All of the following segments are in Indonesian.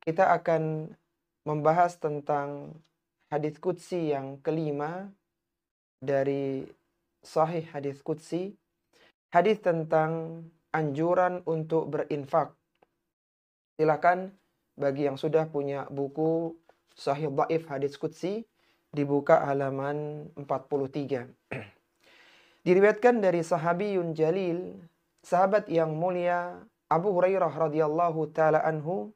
kita akan membahas tentang hadis qudsi yang kelima dari Sahih hadis qudsi, hadis tentang anjuran untuk berinfak. Silakan bagi yang sudah punya buku Sahih Dhaif hadis qudsi, dibuka halaman 43. Diriwayatkan dari sahabiyun jalil, sahabat yang mulia Abu Hurairah radhiyallahu taala anhu,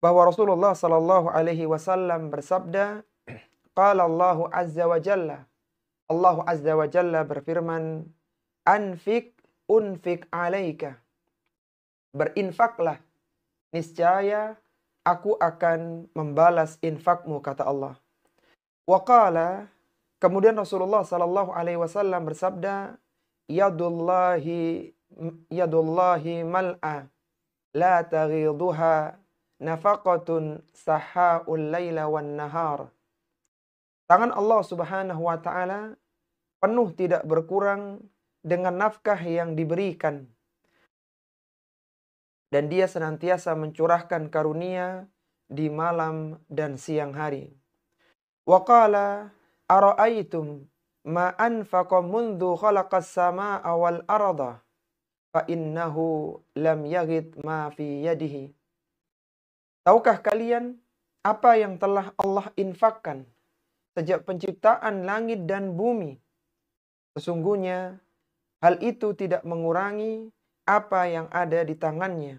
bahwa Rasulullah sallallahu alaihi wasallam bersabda, qala Allah azza wa jalla berfirman, anfik unfik alaika, berinfaklah, niscaya aku akan membalas infakmu, kata Allah. Wa qala, kemudian Rasulullah sallallahu alaihi wasallam bersabda, yadullahi mal'a la taghiduha nafaqatun sahhaul laila wan nahar. Tangan Allah Subhanahu wa taala penuh tidak berkurang dengan nafkah yang diberikan, dan dia senantiasa mencurahkan karunia di malam dan siang hari. Wa qala ara'aitum ma anfaqa mundhu khalaqas samaa'a wal arda fa innahu lam yaghid ma fi yadihi. Tahukah kalian apa yang telah Allah infakkan sejak penciptaan langit dan bumi? Sesungguhnya hal itu tidak mengurangi apa yang ada di tangannya.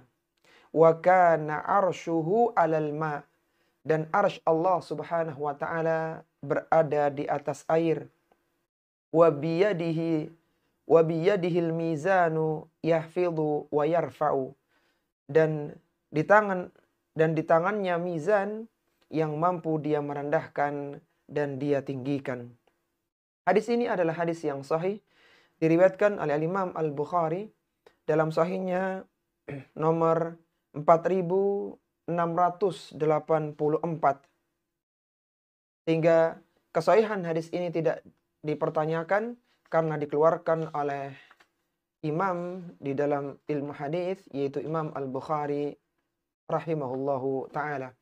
Wa kana arshuhu 'alal ma', dan arsy Allah Subhanahu wa taala berada di atas air. Wa biyadihil mizanu yahfidhu wa yarfa'u, dan di tangannya mizan yang mampu dia merendahkan dan dia tinggikan. Hadis ini adalah hadis yang sahih, diriwayatkan oleh Imam Al-Bukhari dalam sahihnya nomor 4684. Sehingga kesahihan hadis ini tidak dipertanyakan karena dikeluarkan oleh imam di dalam ilmu hadis, yaitu Imam Al-Bukhari rahimahullahu ta'ala.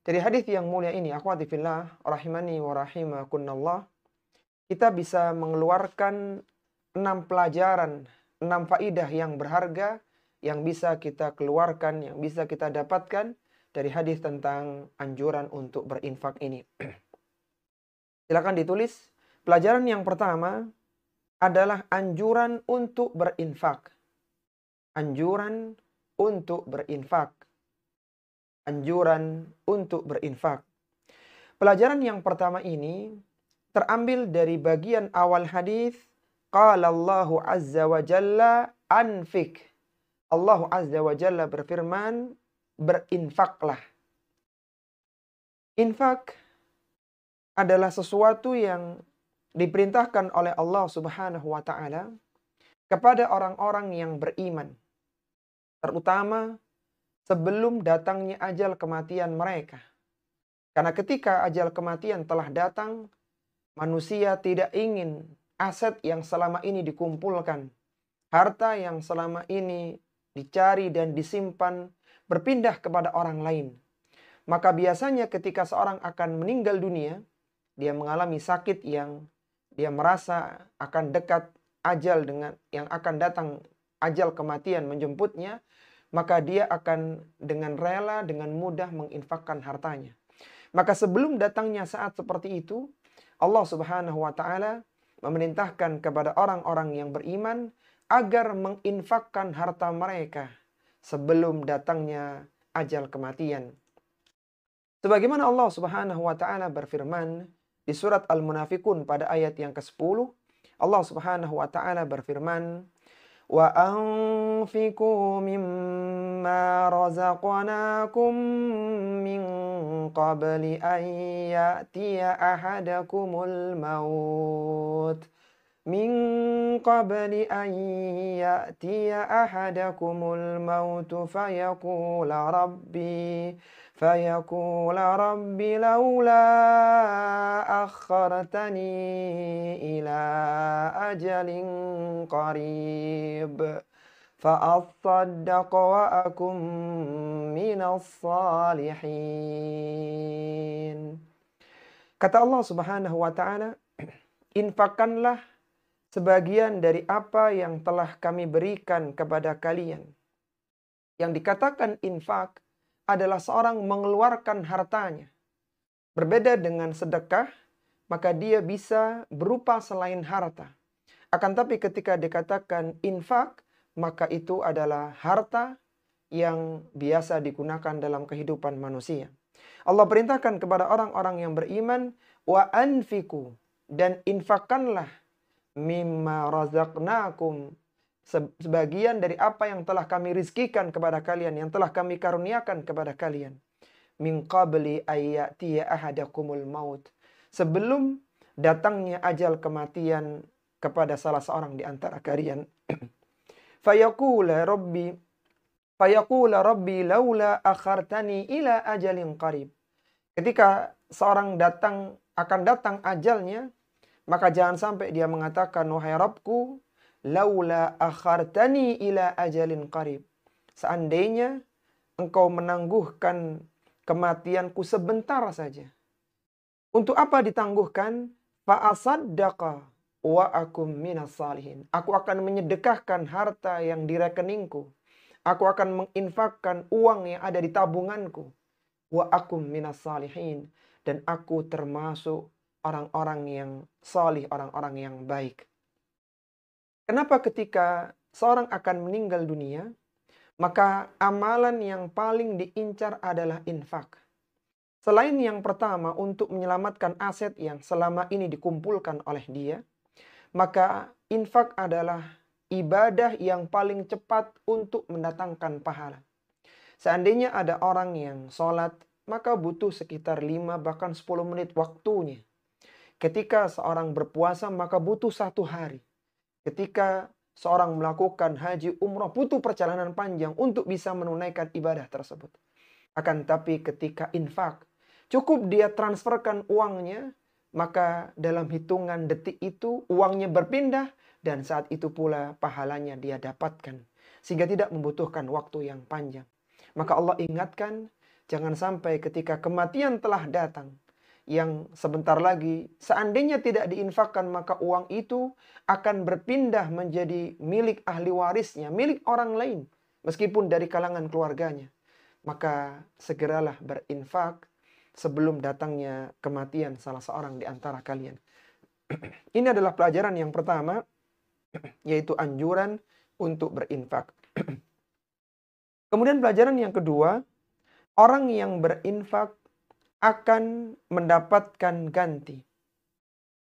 Dari hadis yang mulia ini, akhwati fillah rahimani wa rahimakunallah, kita bisa mengeluarkan 6 pelajaran, 6 faidah yang berharga yang bisa kita keluarkan, yang bisa kita dapatkan dari hadis tentang anjuran untuk berinfak ini. Silakan ditulis. Pelajaran yang pertama adalah anjuran untuk berinfak. Anjuran untuk berinfak. Anjuran untuk berinfak. Pelajaran yang pertama ini terambil dari bagian awal hadis, qala Allahu azza wa jalla anfik. Allah azza wa jalla berfirman, berinfaklah. Infak adalah sesuatu yang diperintahkan oleh Allah Subhanahu wa taala kepada orang-orang yang beriman, terutama sebelum datangnya ajal kematian mereka. Karena ketika ajal kematian telah datang, manusia tidak ingin aset yang selama ini dikumpulkan, harta yang selama ini dicari dan disimpan, berpindah kepada orang lain. Maka biasanya ketika seorang akan meninggal dunia, dia mengalami sakit yang dia merasa akan dekat ajal dengan yang akan datang, ajal kematian menjemputnya, maka dia akan dengan rela, dengan mudah menginfakkan hartanya. Maka sebelum datangnya saat seperti itu, Allah Subhanahu wa taala memerintahkan kepada orang-orang yang beriman agar menginfakkan harta mereka sebelum datangnya ajal kematian. Sebagaimana Allah Subhanahu wa taala berfirman di surat Al-Munafiqun pada ayat yang ke-10, Allah Subhanahu wa taala berfirman, wa anfiqu mimma razaqnakum min qabli an ya'tiya ahadakumul maut. Min qabli an ya'tiya ahadakumul maut fayaqula rabbi laula akhartani ila ajalin qarib فَأَصَّدَّقَ وَأَكُن مِّنَ الصَّالِحِينَ. Kata Allah Subhanahu wa taala, infakkanlah sebagian dari apa yang telah kami berikan kepada kalian. Yang dikatakan infak adalah seorang mengeluarkan hartanya. Berbeda dengan sedekah, maka dia bisa berupa selain harta. Akan tapi ketika dikatakan infak, maka itu adalah harta yang biasa digunakan dalam kehidupan manusia. Allah perintahkan kepada orang-orang yang beriman, wa anfiku, dan infakkanlah mimma razaqnakum, sebagian dari apa yang telah kami rizkikan kepada kalian, yang telah kami karuniakan kepada kalian. Min qabli ayyatiya ahadakumul maut, sebelum datangnya ajal kematian kepada salah seorang di antara kalian. Fayaqula rabbi laula akhartani ila ajalin qarib. Ketika seorang akan datang ajalnya, maka jangan sampai dia mengatakan, wahai Rabbku, laula akhartani ila ajalin qarib. Seandainya engkau menangguhkan kematianku sebentar saja. Untuk apa ditangguhkan? Fa'asaddaqa wa akum minas salihin. Aku akan menyedekahkan harta yang di rekeningku. Aku akan menginfakkan uang yang ada di tabunganku. Wa akum minas salihin. Dan aku termasuk orang-orang yang salih, orang-orang yang baik. Kenapa ketika seorang akan meninggal dunia, maka amalan yang paling diincar adalah infak. Selain yang pertama untuk menyelamatkan aset yang selama ini dikumpulkan oleh dia, maka infak adalah ibadah yang paling cepat untuk mendatangkan pahala. Seandainya ada orang yang sholat, maka butuh sekitar 5 bahkan 10 menit waktunya. Ketika seorang berpuasa, maka butuh 1 hari. Ketika seorang melakukan haji umrah, butuh perjalanan panjang untuk bisa menunaikan ibadah tersebut. Akan tapi ketika infak, cukup dia transferkan uangnya, maka dalam hitungan detik itu uangnya berpindah dan saat itu pula pahalanya dia dapatkan. Sehingga tidak membutuhkan waktu yang panjang. Maka Allah ingatkan, jangan sampai ketika kematian telah datang, yang sebentar lagi seandainya tidak diinfakkan, maka uang itu akan berpindah menjadi milik ahli warisnya, milik orang lain, meskipun dari kalangan keluarganya. Maka segeralah berinfak sebelum datangnya kematian salah seorang di antara kalian. Ini adalah pelajaran yang pertama, yaitu anjuran untuk berinfak. Kemudian pelajaran yang kedua, orang yang berinfak akan mendapatkan ganti.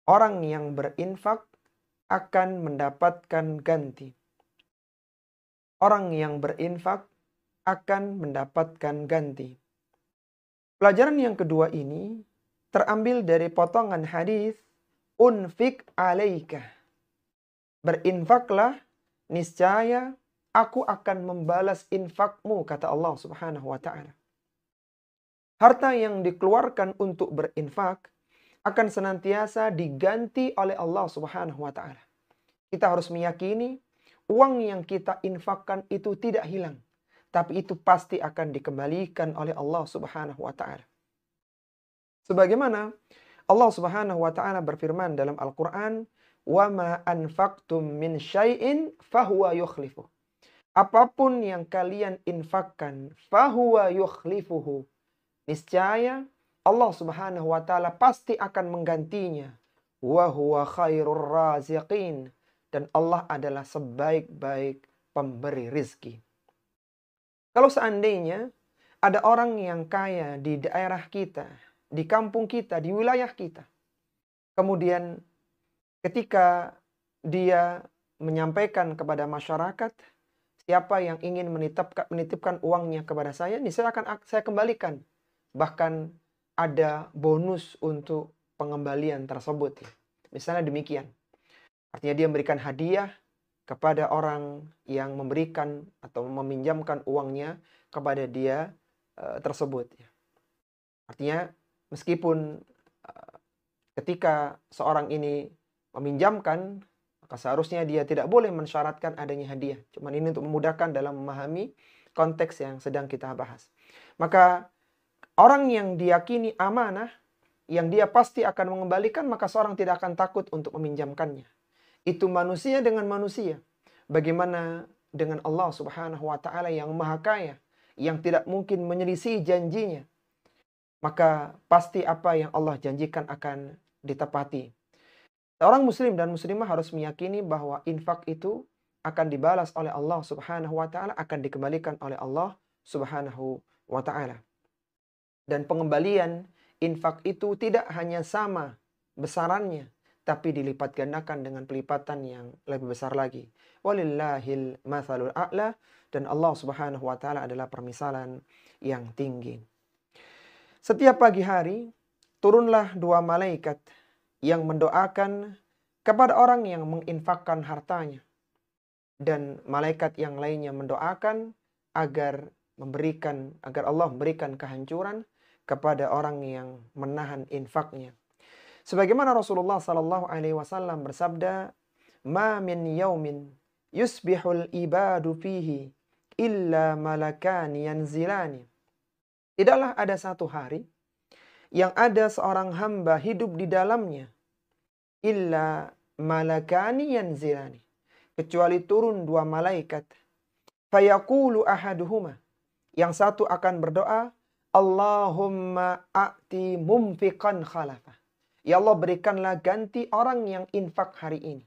Orang yang berinfak akan mendapatkan ganti. Orang yang berinfak akan mendapatkan ganti. Pelajaran yang kedua ini terambil dari potongan hadis unfik alaika. Berinfaklah, niscaya aku akan membalas infakmu, kata Allah Subhanahu wa taala. Harta yang dikeluarkan untuk berinfak akan senantiasa diganti oleh Allah Subhanahu wa taala. Kita harus meyakini uang yang kita infakkan itu tidak hilang, tapi itu pasti akan dikembalikan oleh Allah Subhanahu wa taala. Sebagaimana Allah Subhanahu wa taala berfirman dalam Al-Qur'an, "Wa ma anfaqtum min syai'in fahuwa yukhlifuh." Apapun yang kalian infakkan, fahuwa yukhlifuhu. Niscaya Allah Subhanahu wa taala pasti akan menggantinya. Wa huwa khairur raziqin. Dan Allah adalah sebaik-baik pemberi rizki. Kalau seandainya ada orang yang kaya di daerah kita, di kampung kita, di wilayah kita, kemudian ketika dia menyampaikan kepada masyarakat, siapa yang ingin menitipkan uangnya kepada saya, ini saya akan saya kembalikan. Bahkan ada bonus untuk pengembalian tersebut. Misalnya demikian. Artinya dia memberikan hadiah kepada orang yang memberikan atau meminjamkan uangnya kepada dia tersebut. Artinya meskipun ketika seorang ini meminjamkan Maka seharusnya dia tidak boleh mensyaratkan adanya hadiah. Cuman ini untuk memudahkan dalam memahami konteks yang sedang kita bahas. Maka orang yang diyakini amanah, yang dia pasti akan mengembalikan, maka seorang tidak akan takut untuk meminjamkannya. Itu manusia dengan manusia. Bagaimana dengan Allah Subhanahu wa taala yang Maha Kaya, yang tidak mungkin menyelisih janjinya. Maka pasti apa yang Allah janjikan akan ditepati. Seorang muslim dan muslimah harus meyakini bahwa infak itu akan dibalas oleh Allah Subhanahu wa taala, akan dikembalikan oleh Allah Subhanahu wa taala. Dan pengembalian infak itu tidak hanya sama besarannya, tapi dilipat gandakan dengan pelipatan yang lebih besar lagi. Walillahil matsalul a'la, dan Allah Subhanahu wa taala adalah permisalan yang tinggi. Setiap pagi hari turunlah dua malaikat yang mendoakan kepada orang yang menginfakkan hartanya. Dan malaikat yang lainnya mendoakan agar Allah memberikan kehancuran kepada orang yang menahan infaknya. Sebagaimana Rasulullah sallallahu alaihi wasallam bersabda, "Ma min yaumin yusbihul ibadu fihi illa malakani yanzilani." Tidaklah ada satu hari yang ada seorang hamba hidup di dalamnya illa malakani yanzilani, kecuali turun dua malaikat. Fayaqulu ahaduhuma, yang satu akan berdoa, Allahumma a'ti mumfiqan khalafa. Ya Allah, berikanlah ganti orang yang infak hari ini.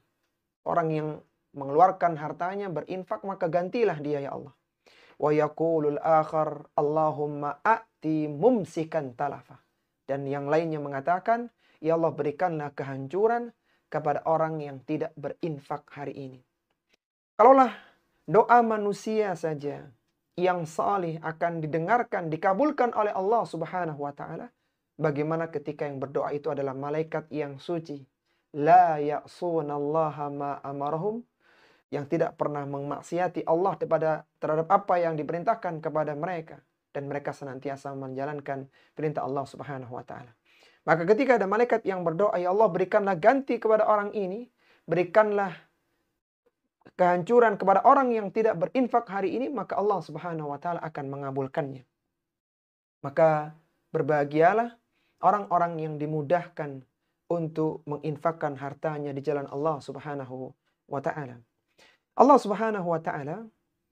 Orang yang mengeluarkan hartanya berinfak, maka gantilah dia ya Allah. Wa yaqulul akhar, Allahumma a'ti mumsikan talafa. Dan yang lainnya mengatakan, ya Allah, berikanlah kehancuran kepada orang yang tidak berinfak hari ini. Kalaulah doa manusia saja yang salih akan didengarkan, dikabulkan oleh Allah Subhanahu wa taala, bagaimana ketika yang berdoa itu adalah malaikat yang suci, la ya'sunallaha ma amarahum, yang tidak pernah memaksiati Allah terhadap apa yang diperintahkan kepada mereka, dan mereka senantiasa menjalankan perintah Allah Subhanahu wa taala. Maka ketika ada malaikat yang berdoa, ya Allah, berikanlah ganti kepada orang ini, berikanlah kehancuran kepada orang yang tidak berinfak hari ini, maka Allah Subhanahu wa taala akan mengabulkannya. Maka berbahagialah orang-orang yang dimudahkan untuk menginfakkan hartanya di jalan Allah Subhanahu wa taala. Allah Subhanahu wa taala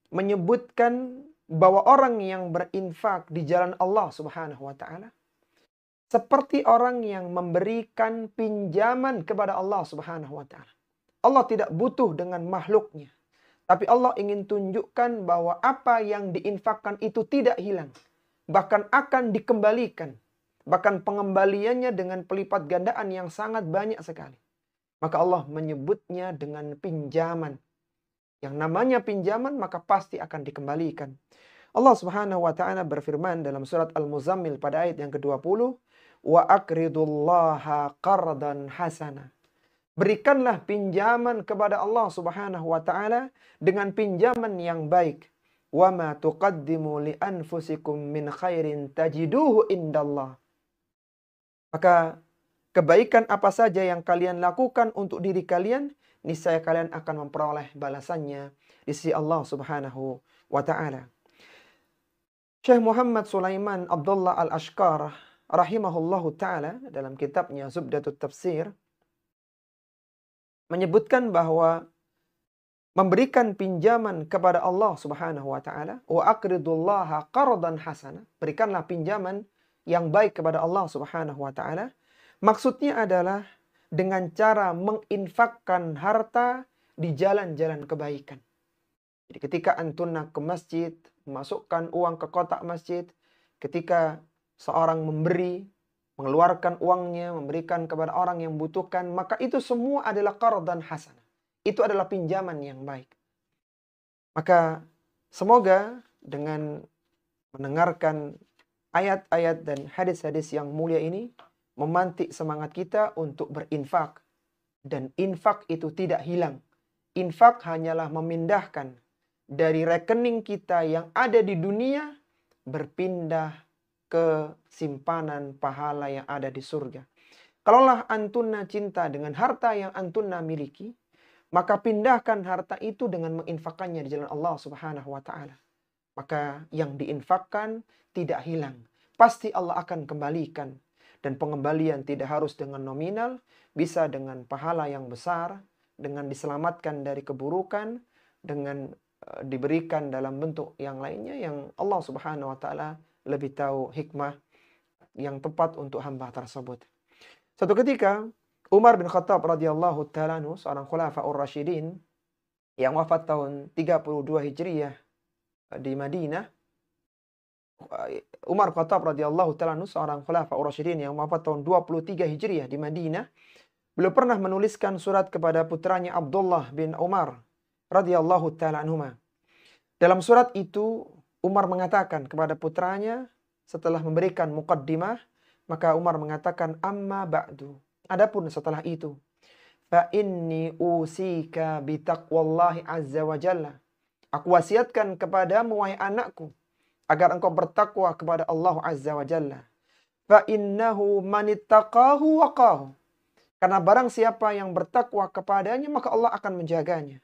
menyebutkan bahwa orang yang berinfak di jalan Allah Subhanahu wa taala seperti orang yang memberikan pinjaman kepada Allah Subhanahu wa taala. Allah tidak butuh dengan makhluknya, tapi Allah ingin tunjukkan bahwa apa yang diinfakkan itu tidak hilang, bahkan akan dikembalikan. Bahkan pengembaliannya dengan pelipat gandaan yang sangat banyak sekali. Maka Allah menyebutnya dengan pinjaman. Yang namanya pinjaman maka pasti akan dikembalikan. Allah Subhanahu wa taala berfirman dalam surat Al-Muzammil pada ayat yang ke-20, "Wa aqridullaha qardan hasana." Berikanlah pinjaman kepada Allah Subhanahu wa taala dengan pinjaman yang baik. "Wa ma tuqaddimu li anfusikum min khairin tajiduhu indallah." Maka kebaikan apa saja yang kalian lakukan untuk diri kalian, niscaya kalian akan memperoleh balasannya di sisi Allah Subhanahu wa taala. Syekh Muhammad Sulaiman Abdullah Al-Ashqar rahimahullahu taala dalam kitabnya Zubdatut Tafsir menyebutkan bahwa memberikan pinjaman kepada Allah Subhanahu wa taala, wa aqridullaha qardan hasana, berikanlah pinjaman yang baik kepada Allah Subhanahu wa taala, maksudnya adalah dengan cara menginfakkan harta di jalan-jalan kebaikan. Jadi ketika antunna ke masjid, memasukkan uang ke kotak masjid, ketika seorang memberi, mengeluarkan uangnya, memberikan kepada orang yang membutuhkan, maka itu semua adalah qardan hasanah. Itu adalah pinjaman yang baik. Maka semoga dengan mendengarkan ayat-ayat dan hadis-hadis yang mulia ini memantik semangat kita untuk berinfak. Dan infak itu tidak hilang. Infak hanyalah memindahkan dari rekening kita yang ada di dunia berpindah ke simpanan pahala yang ada di surga. Kalaulah antunna cinta dengan harta yang antunna miliki, maka pindahkan harta itu dengan menginfakkannya di jalan Allah Subhanahu wa taala. Maka yang diinfakkan tidak hilang. Pasti Allah akan kembalikan. Dan pengembalian tidak harus dengan nominal, bisa dengan pahala yang besar, dengan diselamatkan dari keburukan, dengan diberikan dalam bentuk yang lainnya yang Allah Subhanahu wa taala lebih tahu hikmah yang tepat untuk hamba tersebut. Suatu ketika Umar bin Khattab radhiyallahu taala anhu, seorang khulafaur rasyidin yang wafat tahun 32 Hijriyah di Madinah. Umar Khattab radhiyallahu taala anhu, seorang khulafaur rasyidin yang wafat tahun 23 Hijriah di Madinah. Beliau pernah menuliskan surat kepada putranya Abdullah bin Umar radhiyallahu taala anhuma. Dalam surat itu Umar mengatakan kepada putranya setelah memberikan muqaddimah, maka Umar mengatakan amma ba'du. Adapun setelah itu, fa inni usika bi taqwallahi azza wa jalla. Aku wasiatkan kepadamu wahai anakku agar engkau bertakwa kepada Allah azza wa jalla. Fa innahu manittaqahu waqahu. Karena barang siapa yang bertakwa kepadanya maka Allah akan menjaganya.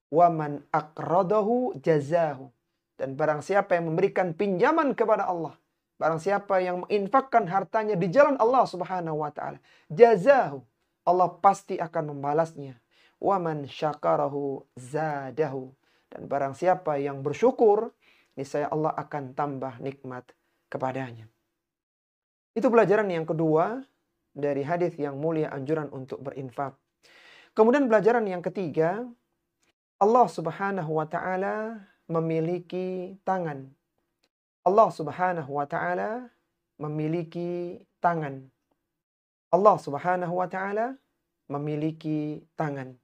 Wa man aqradahu jazahu. Dan barang siapa yang memberikan pinjaman kepada Allah, barang siapa yang menginfakkan hartanya di jalan Allah Subhanahu wa taala, jazahu, Allah pasti akan membalasnya. Wa man syakarahu zadahu. Dan barang siapa yang bersyukur, niscaya Allah akan tambah nikmat kepadanya. Itu pelajaran yang kedua dari hadis yang mulia, anjuran untuk berinfak. Kemudian pelajaran yang ketiga, Allah Subhanahu wa taala memiliki tangan. Allah Subhanahu wa taala memiliki tangan. Allah Subhanahu wa taala memiliki tangan.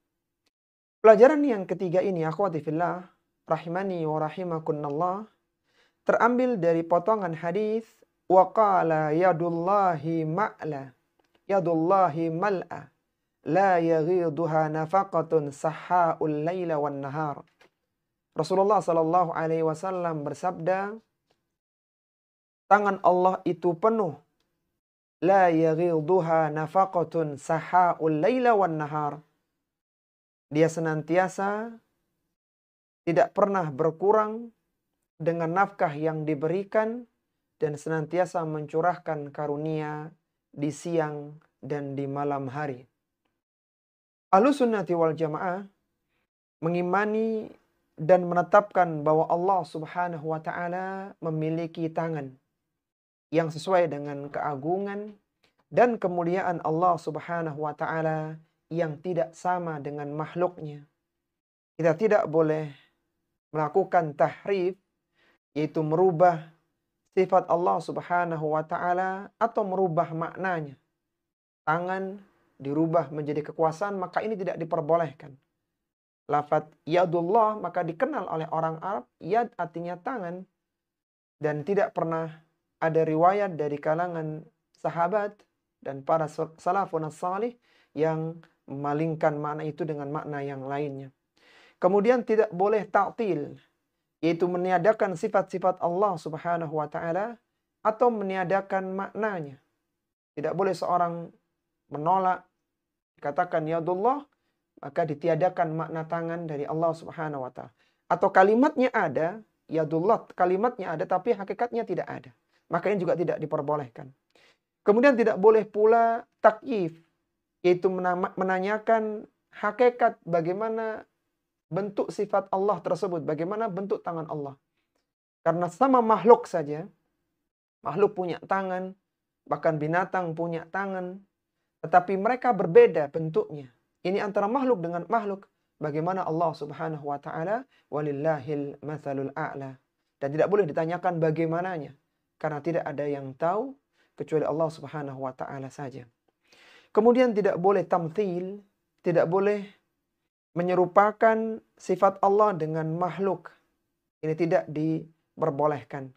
Pelajaran yang ketiga ini, akhwati fillah, rahimani wa rahimakunallah, terambil dari potongan hadis wa qala yadullahi ma'la, yadullahi mal'a, la yaghiduha nafaqatun sahhaul laila wan nahar. Rasulullah sallallahu alaihi wasallam bersabda, tangan Allah itu penuh, la yaghiduha nafaqatun sahhaul laila wan nahar. Dia senantiasa tidak pernah berkurang dengan nafkah yang diberikan dan senantiasa mencurahkan karunia di siang dan di malam hari. Ahlussunnati wal Jamaah mengimani dan menetapkan bahwa Allah Subhanahu wa taala memiliki tangan yang sesuai dengan keagungan dan kemuliaan Allah Subhanahu wa taala yang tidak sama dengan makhluknya. Kita tidak boleh melakukan tahrif, yaitu merubah sifat Allah Subhanahu wa taala atau merubah maknanya. Tangan dirubah menjadi kekuasaan, maka ini tidak diperbolehkan. Lafaz yadullah maka dikenal oleh orang Arab, yad artinya tangan, dan tidak pernah ada riwayat dari kalangan sahabat dan para salafun salih yang memalingkan makna itu dengan makna yang lainnya. Kemudian tidak boleh ta'til, yaitu meniadakan sifat-sifat Allah Subhanahu wa taala atau meniadakan maknanya. Tidak boleh seorang menolak dikatakan yadullah maka ditiadakan makna tangan dari Allah Subhanahu wa taala. Atau kalimatnya ada, yadullah kalimatnya ada tapi hakikatnya tidak ada. Maka ini juga tidak diperbolehkan. Kemudian tidak boleh pula takyif, yaitu menanyakan hakikat bagaimana bentuk sifat Allah tersebut, bagaimana bentuk tangan Allah. Karena sama makhluk saja, makhluk punya tangan, bahkan binatang punya tangan, tetapi mereka berbeda bentuknya. Ini antara makhluk dengan makhluk. Bagaimana Allah Subhanahu wa taala, walillahil matsalul a'la. Dan tidak boleh ditanyakan bagaimananya, karena tidak ada yang tahu kecuali Allah Subhanahu wa taala saja. Kemudian tidak boleh tamthil, tidak boleh menyerupakan sifat Allah dengan makhluk. Ini tidak diperbolehkan.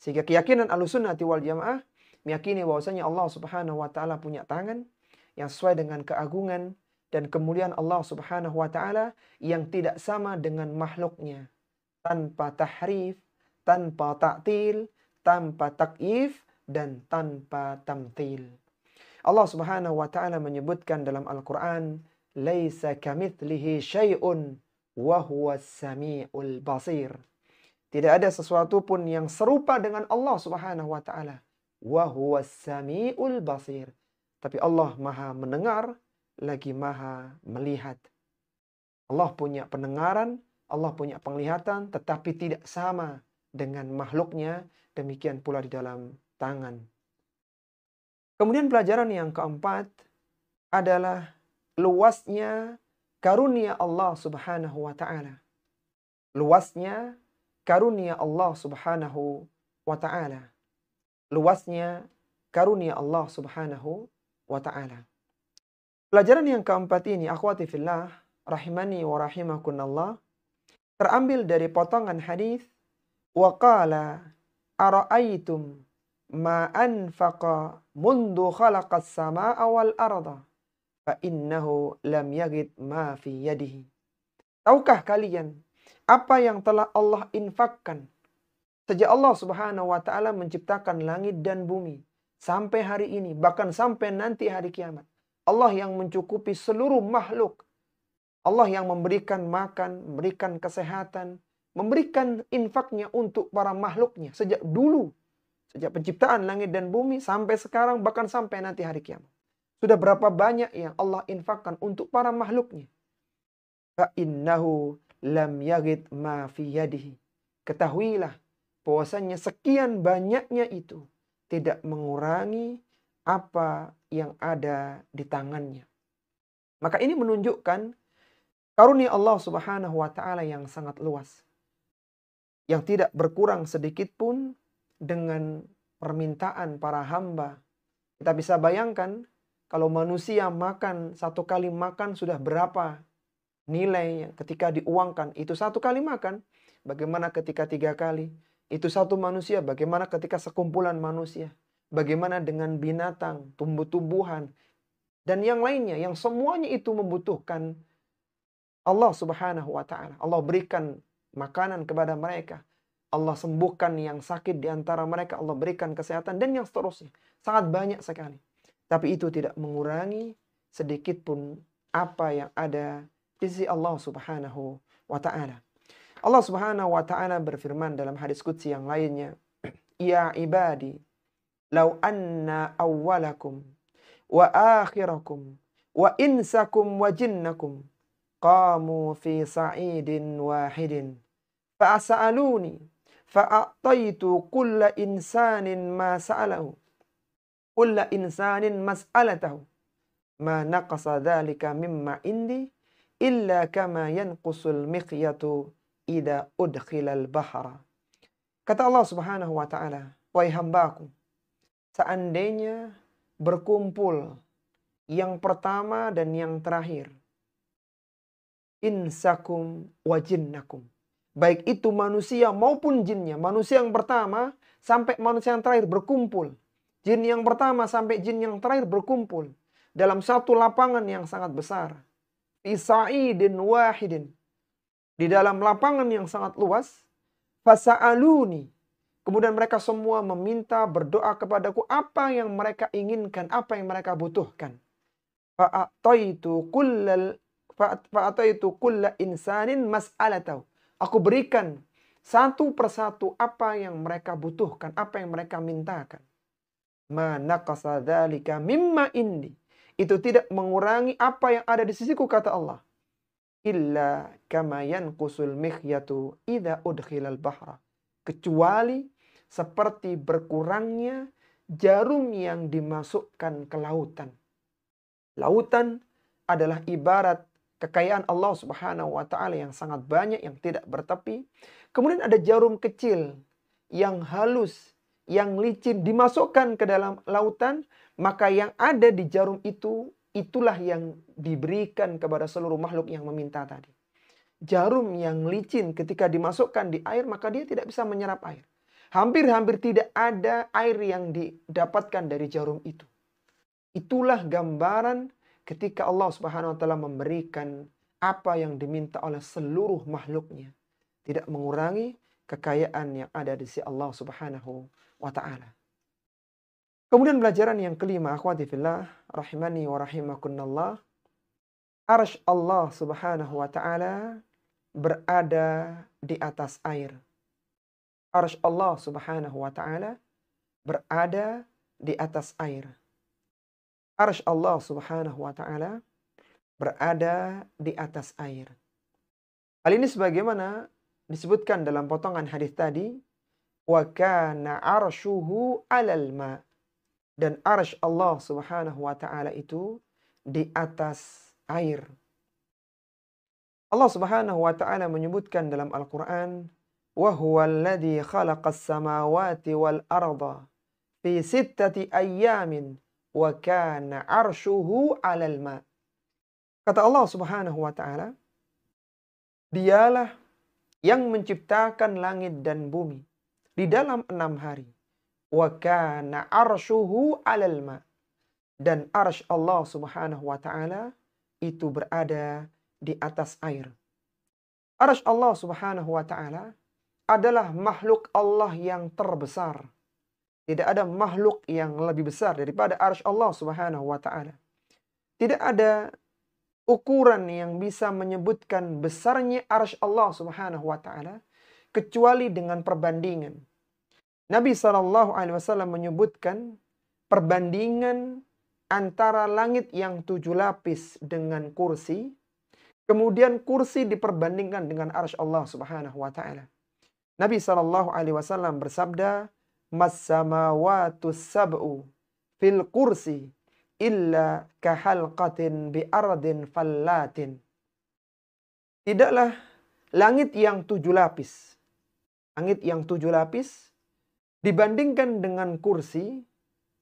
Sehingga keyakinan Ahlussunnati wal Jamaah meyakini bahwasanya Allah Subhanahu wa taala punya tangan yang sesuai dengan keagungan dan kemuliaan Allah Subhanahu wa taala yang tidak sama dengan makhluknya. Tanpa tahrif, tanpa ta'til, tanpa takyif, dan tanpa tamthil. Allah Subhanahu wa taala menyebutkan dalam Al-Qur'an, laisa kamitslihi syai'un wa huwas samiul basir. Tidak ada sesuatu pun yang serupa dengan Allah Subhanahu wa taala. Wa huwas samiul basir. Tapi Allah Maha mendengar lagi Maha melihat. Allah punya pendengaran, Allah punya penglihatan, tetapi tidak sama dengan makhluknya. Demikian pula di dalam tangan. Kemudian pelajaran yang keempat adalah luasnya karunia Allah Subhanahu wa taala. Luasnya karunia Allah Subhanahu wa taala. Luasnya karunia Allah Subhanahu wa taala. Pelajaran yang keempat ini, akhwati fillah, rahimani wa rahimakunallah, terambil dari potongan hadis wa qala ara'aitum ma anfaqa mundu khalaqas samaa'a wal arda fa innahu lam yagid ma fi yadihi. Tahukah kalian apa yang telah Allah infakkan sejak Allah Subhanahu wa taala menciptakan langit dan bumi sampai hari ini, bahkan sampai nanti hari kiamat. Allah yang mencukupi seluruh makhluk. Allah yang memberikan makan, memberikan kesehatan, memberikan infaknya untuk para makhluknya sejak dulu. Sejak penciptaan langit dan bumi sampai sekarang, bahkan sampai nanti hari kiamat. Sudah berapa banyak yang Allah infakkan untuk para makhluknya. Fa'innahu lam yagid ma fi yadihi. Ketahuilah bahwasannya sekian banyaknya itu tidak mengurangi apa yang ada di tangannya. Maka ini menunjukkan karunia Allah Subhanahu wa taala yang sangat luas. Yang tidak berkurang sedikit pun dengan permintaan para hamba. Kita bisa bayangkan kalau manusia makan, satu kali makan sudah berapa nilai yang ketika diuangkan. Itu satu kali makan. Bagaimana ketika 3 kali? Itu satu manusia. Bagaimana ketika sekumpulan manusia? Bagaimana dengan binatang, tumbuh-tumbuhan, dan yang lainnya. Yang semuanya itu membutuhkan Allah Subhanahu wa ta'ala. Allah berikan makanan kepada mereka. Allah sembuhkan yang sakit di antara mereka. Allah berikan kesehatan dan yang seterusnya. Sangat banyak sekali. Tapi itu tidak mengurangi sedikit pun apa yang ada di sisi Allah Subhanahu wa ta'ala. Allah Subhanahu wa ta'ala berfirman dalam hadis qudsi yang lainnya. Ya ibadi, law anna awwalakum wa akhirakum wa insakum wa jinnakum qamu fi sa'idin wahidin fa'asa'aluni fa'ataitu kulla insanin ma sa'alahu kulla insanin mas'alatahu ma naqasa dhalika mimma indi illa kama yanqusul miqyatu idza udkhilal bahra. Kata Allah Subhanahu wa ta'ala, wahai hambaku, seandainya berkumpul yang pertama dan yang terakhir, insakum wa jinnakum, baik itu manusia maupun jinnya, manusia yang pertama sampai manusia yang terakhir berkumpul, jin yang pertama sampai jin yang terakhir berkumpul dalam satu lapangan yang sangat besar, fi sa'idin wahidin, di dalam lapangan yang sangat luas, fasa'aluni, kemudian mereka semua meminta, berdoa kepadaku apa yang mereka inginkan, apa yang mereka butuhkan. Fa'ataitu kulla insanin mas'alatahu. Aku berikan satu persatu apa yang mereka butuhkan, apa yang mereka mintakan. Ma naqasa dzalika mimma indi. Itu tidak mengurangi apa yang ada di sisiku, kata Allah. Illa kama yanqusul mikhyatu idza udkhilal bahra. Kecuali seperti berkurangnya jarum yang dimasukkan ke lautan. Lautan adalah ibarat kekayaan Allah Subhanahu wa ta'ala yang sangat banyak, yang tidak bertepi. Kemudian ada jarum kecil yang halus, yang licin, dimasukkan ke dalam lautan. Maka yang ada di jarum itu, itulah yang diberikan kepada seluruh makhluk yang meminta tadi. Jarum yang licin ketika dimasukkan di air, maka dia tidak bisa menyerap air. Hampir-hampir tidak ada air yang didapatkan dari jarum itu. Itulah gambaran ketika Allah Subhanahu wa ta'ala memberikan apa yang diminta oleh seluruh makhluknya. Tidak mengurangi kekayaan yang ada di sisi Allah Subhanahu wa ta'ala. Kemudian pelajaran yang kelima, akhwati fillah, rahimani wa rahimakunallah, Arsy Allah Subhanahu wa taala berada di atas air. Arsy Allah Subhanahu wa taala berada di atas air. Arsy Allah Subhanahu wa taala berada di atas air. Hal ini sebagaimana disebutkan dalam potongan hadis tadi, wa kana arsyuhu 'alal ma. Dan arsy Allah Subhanahu wa taala itu di atas air. Allah Subhanahu wa taala menyebutkan dalam Al-Qur'an, wa huwallazi khalaqas samawati wal arda fi sittati ayyamin wa kana arsyuhu 'alal ma. Kata Allah Subhanahu wa taala, Dialah yang menciptakan langit dan bumi di dalam 6 hari. Wa kana arsyuhu 'alal ma. Dan arsy Allah Subhanahu wa taala itu berada di atas air. Arsy Allah Subhanahu wa taala adalah makhluk Allah yang terbesar. Tidak ada makhluk yang lebih besar daripada arsy Allah Subhanahu wa taala. Tidak ada ukuran yang bisa menyebutkan besarnya arsy Allah Subhanahu wa taala kecuali dengan perbandingan. Nabi SAW menyebutkan perbandingan antara langit yang 7 lapis dengan kursi, kemudian kursi diperbandingkan dengan arsy Allah Subhanahu wa taala. Nabi SAW bersabda, "Mas samawatu sab'u fil kursi illa kahalqatin bi ardin fallatin." Tidaklah langit yang 7 lapis. Langit yang 7 lapis dibandingkan dengan kursi.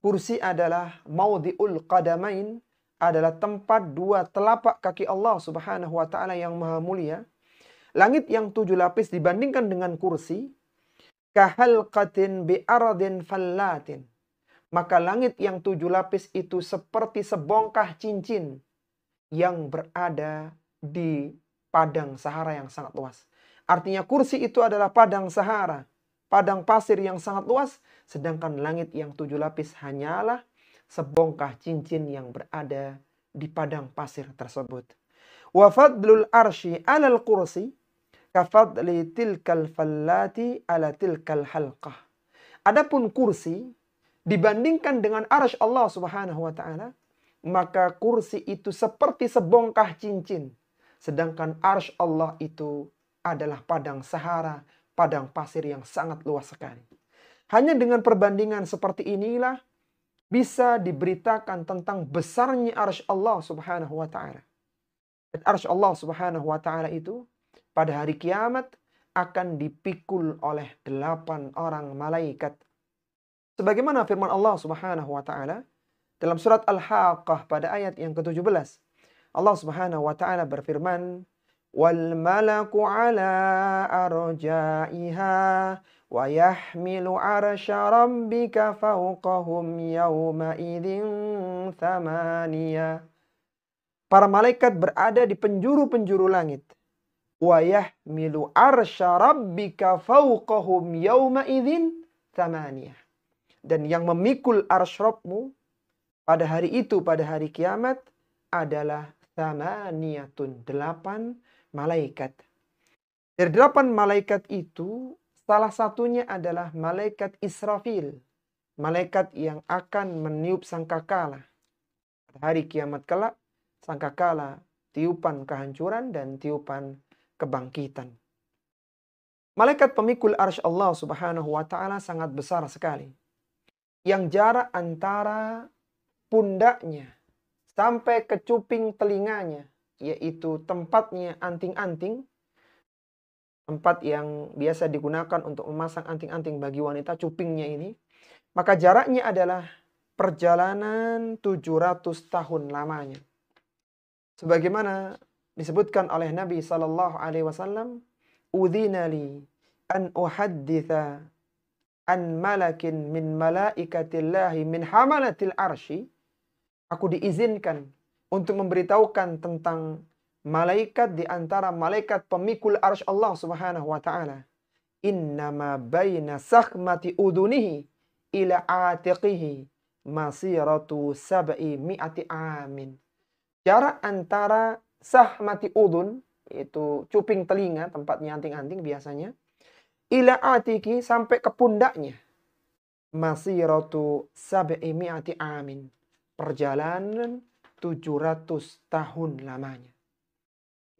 Kursi adalah maudhi'ul qadamain, adalah tempat 2 telapak kaki Allah Subhanahu wa taala yang maha mulia. Langit yang 7 lapis dibandingkan dengan kursi, kahalqatin bi ardin fallatin. Maka langit yang 7 lapis itu seperti sebongkah cincin yang berada di padang Sahara yang sangat luas. Artinya kursi itu adalah padang Sahara, padang pasir yang sangat luas, sedangkan langit yang 7 lapis hanyalah sebongkah cincin yang berada di padang pasir tersebut. Wa fadlul arsy 'alal kursi kafadli tilkal fallati 'ala tilkal halqah. Adapun kursi dibandingkan dengan arsy Allah Subhanahu wa taala, maka kursi itu seperti sebongkah cincin, sedangkan arsy Allah itu adalah padang Sahara, padang pasir yang sangat luas sekali. Hanya dengan perbandingan seperti inilah bisa diberitakan tentang besarnya arsy Allah Subhanahu wa taala. Dan arsy Allah Subhanahu wa taala itu pada hari kiamat akan dipikul oleh 8 orang malaikat. Sebagaimana firman Allah Subhanahu wa taala dalam surat Al-Haqqah pada ayat yang ke-17. Allah Subhanahu wa taala berfirman, "Wal malaku 'ala arja'iha wa yahmilu 'arsya rabbika fawqahum yawma idzin thamaniya." Para malaikat berada di penjuru-penjuru langit. Wa yahmilu 'arsya rabbika fawqahum yawma idzin thamaniya. Dan yang memikul arsy Rabbmu pada hari itu, pada hari kiamat adalah thamaniyatun, 8 malaikat. Dari 8 malaikat itu, salah satunya adalah malaikat Israfil. Malaikat yang akan meniup sangkakala. Pada hari kiamat kelak, sangkakala tiupan kehancuran dan tiupan kebangkitan. Malaikat pemikul arsy Allah Subhanahu wa taala sangat besar sekali. Yang jarak antara pundaknya sampai ke cuping telinganya, yaitu tempatnya anting-anting, tempat yang biasa digunakan untuk memasang anting-anting bagi wanita, cupingnya ini, maka jaraknya adalah perjalanan 700 tahun lamanya. Sebagaimana disebutkan oleh Nabi SAW, "Udzina li an uhadditha an malakin min malaikatillahi min hamalatil arsy." Aku diizinkan untuk memberitahukan tentang malaikat di antara malaikat pemikul arsy Allah Subhanahu wa taala. Innama baina sakhmati udunihi ila atiqihi masiratu 700 amin. Jarak antara sahmati udun, itu cuping telinga, tempatnya anting-anting biasanya, ila atiki, sampai ke pundaknya, masiratu sab'imi'ati amin, perjalanan 700 tahun lamanya.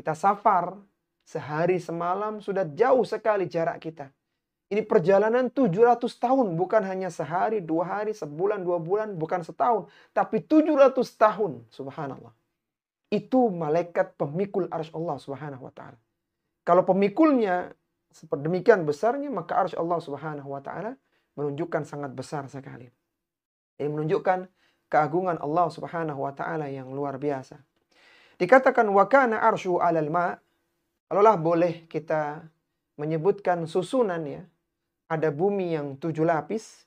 Kita safar sehari semalam, sudah jauh sekali jarak kita. Ini perjalanan 700 tahun, bukan hanya sehari, 2 hari, sebulan, 2 bulan, bukan setahun, tapi 700 tahun. Subhanallah. Itu malaikat pemikul arsy Allah Subhanahu wa taala. Kalau pemikulnya seperti demikian besarnya, maka arsy Allah Subhanahu wa taala menunjukkan sangat besar sekali. Ini menunjukkan keagungan Allah Subhanahu wa taala yang luar biasa. Dikatakan wa kana arsyu 'alal ma'. Kalaulah boleh kita menyebutkan susunan ya, ada bumi yang 7 lapis,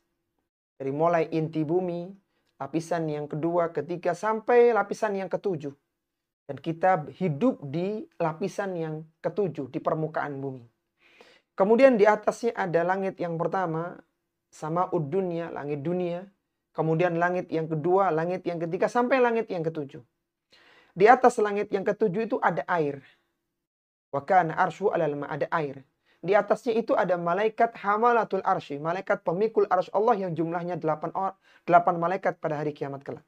dari mulai inti bumi, lapisan yang kedua, ketiga, sampai lapisan yang ketujuh. Dan kita hidup di lapisan yang ketujuh, di permukaan bumi. Kemudian di atasnya ada langit yang pertama, sama'ud dunya, langit dunia. Kemudian langit yang kedua, langit yang ketiga, sampai langit yang ketujuh. Di atas langit yang ketujuh itu ada air. Wa kana arsyu 'alal ma', ada air. Di atasnya itu ada malaikat hamalatul arsy, malaikat pemikul arsy Allah yang jumlahnya 8 malaikat pada hari kiamat kelak.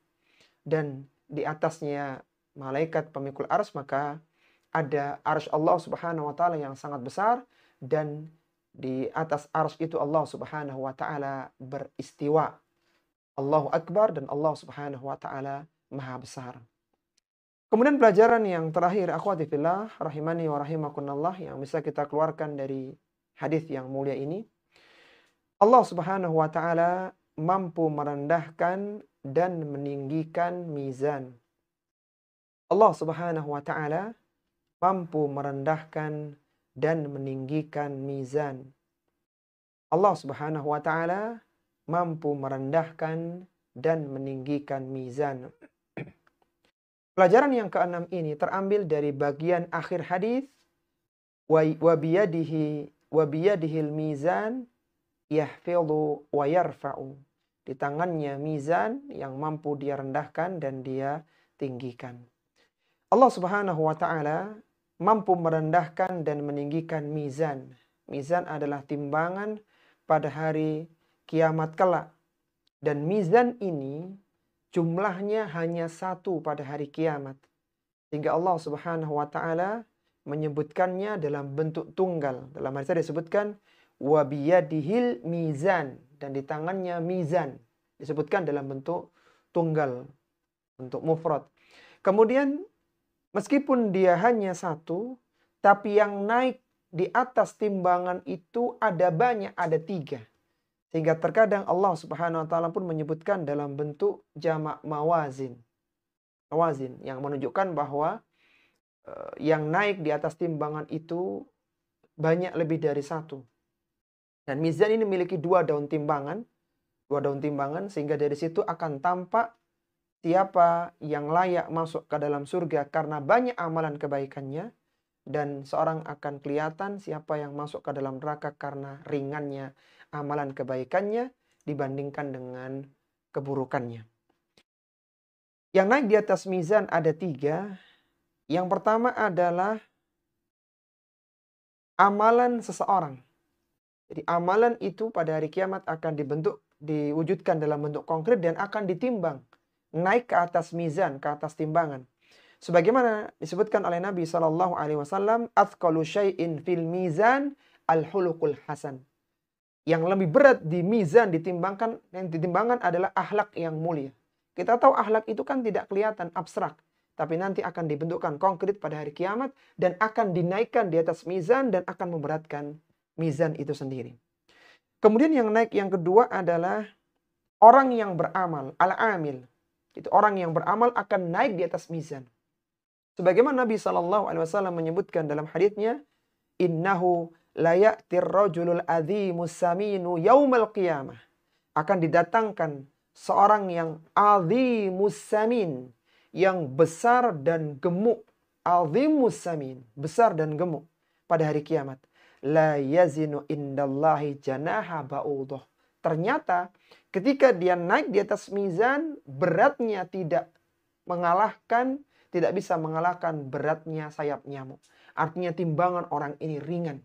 Dan di atasnya malaikat pemikul arsy, maka ada arsy Allah Subhanahu wa taala yang sangat besar, dan di atas arsy itu Allah Subhanahu wa taala beristiwa. Allahu Akbar, dan Allah Subhanahu wa taala Maha Besar. Kemudian pelajaran yang terakhir, akhwati fillah rahimani wa rahimakumullah, yang bisa kita keluarkan dari hadis yang mulia ini, Allah Subhanahu wa taala mampu merendahkan dan meninggikan mizan. Allah Subhanahu wa taala mampu merendahkan dan meninggikan mizan. Allah Subhanahu wa taala mampu merendahkan dan meninggikan mizan. Pelajaran yang keenam ini terambil dari bagian akhir hadis, wa biyadihil mizan yahfidhu wa yarfa'u. Di tangannya mizan yang mampu dia rendahkan dan dia tinggikan. Allah Subhanahu wa taala mampu merendahkan dan meninggikan mizan. Mizan adalah timbangan pada hari kiamat kelak. Dan mizan ini jumlahnya hanya 1 pada hari kiamat. Sehingga Allah Subhanahu wa taala menyebutkannya dalam bentuk tunggal. Dalam hadis disebutkan wa biyadihil mizan, dan di tangannya mizan. Disebutkan dalam bentuk tunggal, bentuk mufrad. Kemudian meskipun dia hanya 1, tapi yang naik di atas timbangan itu ada banyak, ada 3. Sehingga terkadang Allah Subhanahu wa taala pun menyebutkan dalam bentuk jamak mawazin. Mawazin yang menunjukkan bahwa yang naik di atas timbangan itu banyak, lebih dari 1. Dan mizan ini memiliki 2 daun timbangan. 2 daun timbangan, sehingga dari situ akan tampak siapa yang layak masuk ke dalam surga karena banyak amalan kebaikannya. Dan seorang akan kelihatan siapa yang masuk ke dalam neraka karena ringannya amalan kebaikannya dibandingkan dengan keburukannya. Yang naik di atas mizan ada 3. Yang pertama adalah amalan seseorang. Jadi amalan itu pada hari kiamat akan diwujudkan dalam bentuk konkret dan akan ditimbang. Naik ke atas mizan, ke atas timbangan. Sebagaimana disebutkan oleh Nabi SAW, athqalu syai'in fil mizan al-huluqul hasan. Yang lebih berat di mizan yang ditimbangkan adalah akhlak yang mulia. Kita tahu akhlak itu kan tidak kelihatan, abstrak. Tapi nanti akan dibentukkan konkret pada hari kiamat dan akan dinaikkan di atas mizan dan akan memberatkan mizan itu sendiri. Kemudian yang naik yang kedua adalah orang yang beramal, al-amil. Itu orang yang beramal akan naik di atas mizan. Sebagaimana Nabi SAW menyebutkan dalam haditsnya, innahu la ya'tir rajulul azimus saminu yaumal qiyamah. Akan didatangkan seorang yang azimus samin, yang besar dan gemuk. Azimus samin, besar dan gemuk pada hari kiamat. La yazinu indallahi janaha ba'udah. Ternyata ketika dia naik di atas mizan, beratnya tidak mengalahkan, tidak bisa mengalahkan beratnya sayap nyamuk. Artinya timbangan orang ini ringan.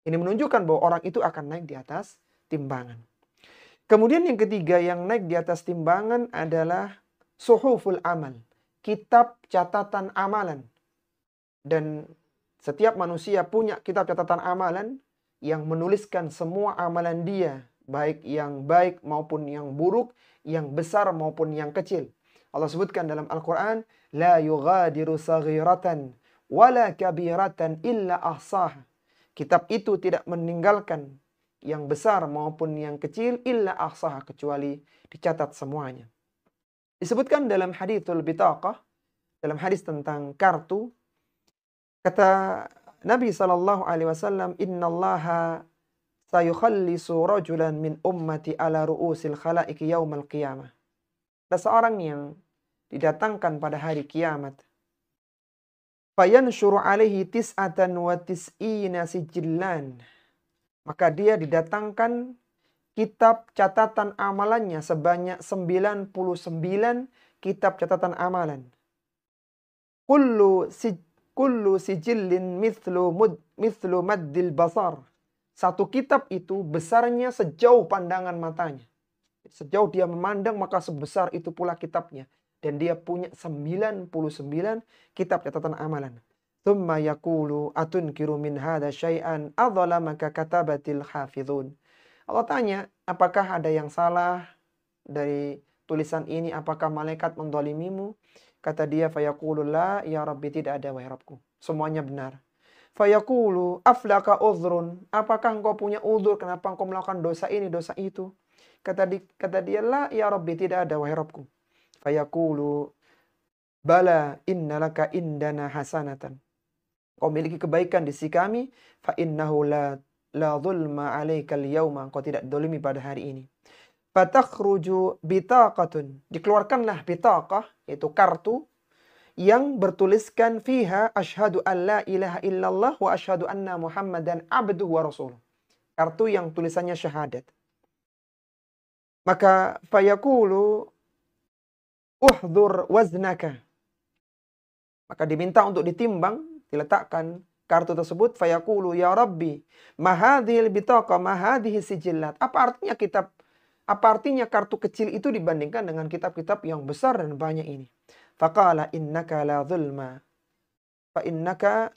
Ini menunjukkan bahwa orang itu akan naik di atas timbangan. Kemudian yang ketiga yang naik di atas timbangan adalah suhuful amal. Kitab catatan amalan. Dan setiap manusia punya kitab catatan amalan yang menuliskan semua amalan dia. Baik yang baik maupun yang buruk, yang besar maupun yang kecil. Allah sebutkan dalam Al-Quran, La yughadiru saghiratan wala kabiratan illa ahsaha. Kitab itu tidak meninggalkan yang besar maupun yang kecil illa ahsaha, kecuali dicatat semuanya. Disebutkan dalam hadithul bitaqah, dalam hadis tentang kartu, kata Nabi SAW, Innallaha sayukhallisu rajulan min ummati ala ru'usil khalaiki yaumal qiyamah. Ada seorang yang didatangkan pada hari kiamat. Fayanshuru alaihi tis'atan wa tis'ina sijillan. Maka dia didatangkan kitab catatan amalannya sebanyak 99 kitab catatan amalan. Kullu sijillin mithlu maddil basar. Satu kitab itu besarnya sejauh pandangan matanya. Sejauh dia memandang maka sebesar itu pula kitabnya. Dan dia punya 99 kitab catatan amalan. Thumma yaqulu atunkiru min hadha syai'an adzalamaka katabatil hafizun. Allah tanya, apakah ada yang salah dari tulisan ini? Apakah malaikat mendolimimu? Kata dia, fayaqulu la ya Rabbi, tidak ada wahai Rabbku. Semuanya benar. Fayaqulu aflaka udhrun. Apakah engkau punya uzur? Kenapa engkau melakukan dosa ini, dosa itu? Kata dia, la ya Rabbi, tidak ada wahai Rabbku. Fayaqulu bala innalaka indana hasanatan. Kau memiliki kebaikan di sisi kami. Fa innahu la dhulma alaikal yawma. Engkau tidak dolimi pada hari ini. Fatakhruju bitaqatun. Dikeluarkanlah bitaqah, yaitu kartu, yang bertuliskan fiha asyhadu an la ilaha illallah wa asyhadu anna muhammadan abduhu wa rasuluh. Kartu yang tulisannya syahadat. Maka fayaqulu uhdhur waznaka. Maka diminta untuk ditimbang, diletakkan kartu tersebut. Fayaqulu ya Rabbi, ma hadhil bitaqa, ma hadhihi sijillat. Apa artinya kartu kecil itu dibandingkan dengan kitab-kitab yang besar dan banyak ini? Faqala innaka la zulma. Fa innaka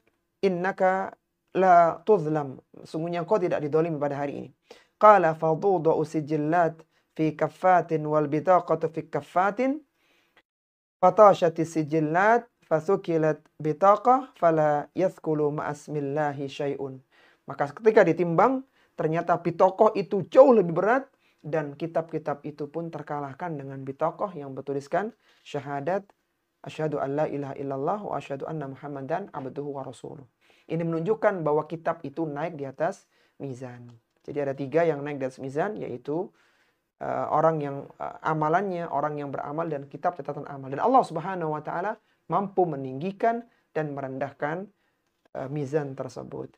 la tuzlam. Sungguhnya kau tidak didolimi pada hari ini. Qala fadudau sijillat fi kaffatin wal bitaqatu fi kaffatin. Fatashati sijillat fathukilat bitaqah fala yathkulu ma'asmillahi syai'un. Maka ketika ditimbang, ternyata bitokoh itu jauh lebih berat. Dan kitab-kitab itu pun terkalahkan dengan bitokoh yang bertuliskan syahadat asyhadu an la ilaha illallah wa asyhadu anna muhammadan abduhu wa rasuluh. Ini menunjukkan bahwa kitab itu naik di atas mizan. Jadi ada 3 yang naik di atas mizan, yaitu orang yang amalannya, orang yang beramal, dan kitab catatan amal. Dan Allah Subhanahu wa taala mampu meninggikan dan merendahkan mizan tersebut.